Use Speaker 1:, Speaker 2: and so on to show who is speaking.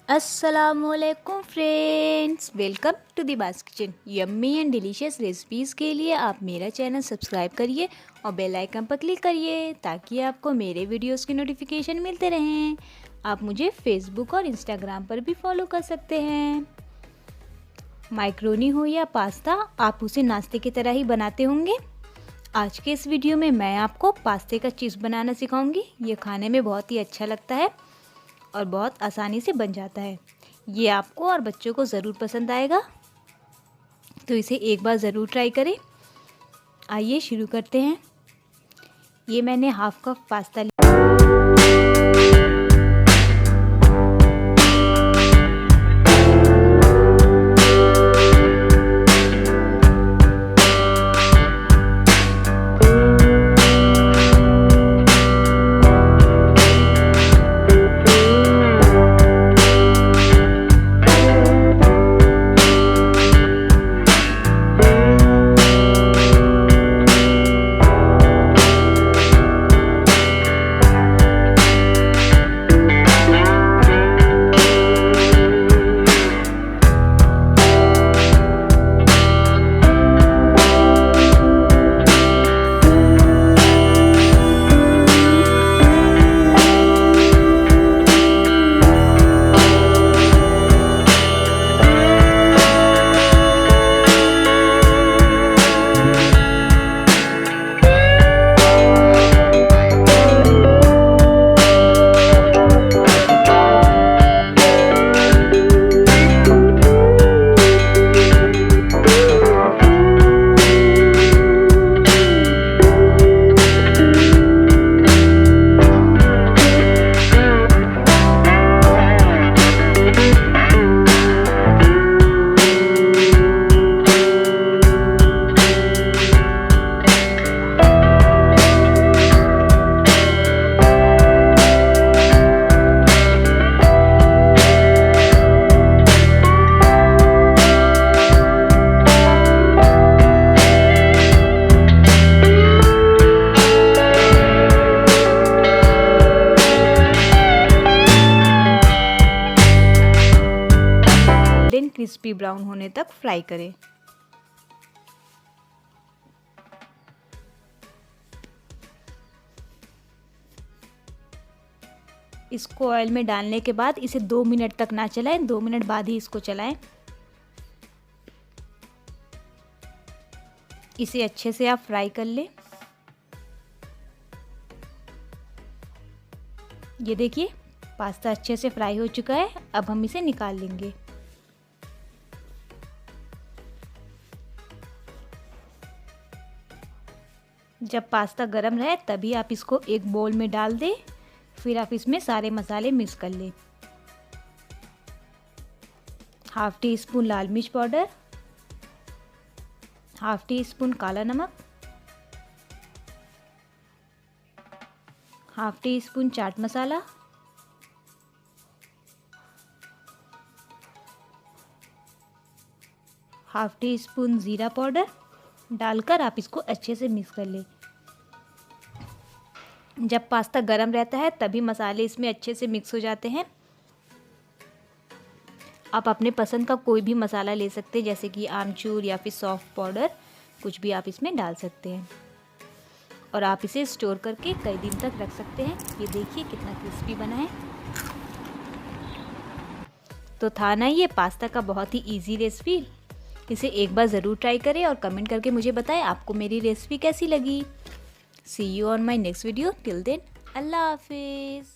Speaker 1: अस्सलामुअलैकुम friends, welcome to Deeba's kitchen. Yummy and delicious recipes के लिए आप मेरा चैनल सब्सक्राइब करिए और बेल आइकन पर क्लिक करिए ताकि आपको मेरे वीडियोस की नोटिफिकेशन मिलते रहें। आप मुझे फेसबुक और इंस्टाग्राम पर भी फॉलो कर सकते हैं। माइक्रोनी हो या पास्ता, आप उसे नाश्ते की तरह ही बनाते होंगे। आज के इस वीडियो में मैं आपको पास्ते का चीज़ बनाना सिखाऊंगी। ये खाने में बहुत ही अच्छा लगता है और बहुत आसानी से बन जाता है। ये आपको और बच्चों को ज़रूर पसंद आएगा, तो इसे एक बार ज़रूर ट्राई करें। आइए शुरू करते हैं। ये मैंने हाफ कप पास्ता लिया। क्रिस्पी ब्राउन होने तक फ्राई करें। इसको ऑयल में डालने के बाद इसे 2 मिनट तक ना चलाएं, 2 मिनट बाद ही इसको चलाएं। इसे अच्छे से आप फ्राई कर लें। ये देखिए पास्ता अच्छे से फ्राई हो चुका है। अब हम इसे निकाल लेंगे। जब पास्ता गरम रहे तभी आप इसको एक बोल में डाल दें। फिर आप इसमें सारे मसाले मिक्स कर लें। हाफ टी स्पून लाल मिर्च पाउडर, हाफ टी स्पून काला नमक, half tea spoon chaat masala, half tea spoon ज़ीरा पाउडर डालकर आप इसको अच्छे से मिक्स कर लें। जब पास्ता गरम रहता है तभी मसाले इसमें अच्छे से मिक्स हो जाते हैं। आप अपने पसंद का कोई भी मसाला ले सकते हैं, जैसे कि आमचूर या फिर सौंफ पाउडर, कुछ भी आप इसमें डाल सकते हैं। और आप इसे स्टोर करके कई दिन तक रख सकते हैं। ये देखिए कितना क्रिस्पी बना है। तो था ना ये पास्ता का बहुत ही इजी रेसिपी। इसे एक बार ज़रूर ट्राई करें और कमेंट करके मुझे बताएं आपको मेरी रेसिपी कैसी लगी। See you on my next video. Till then, Allah Hafiz.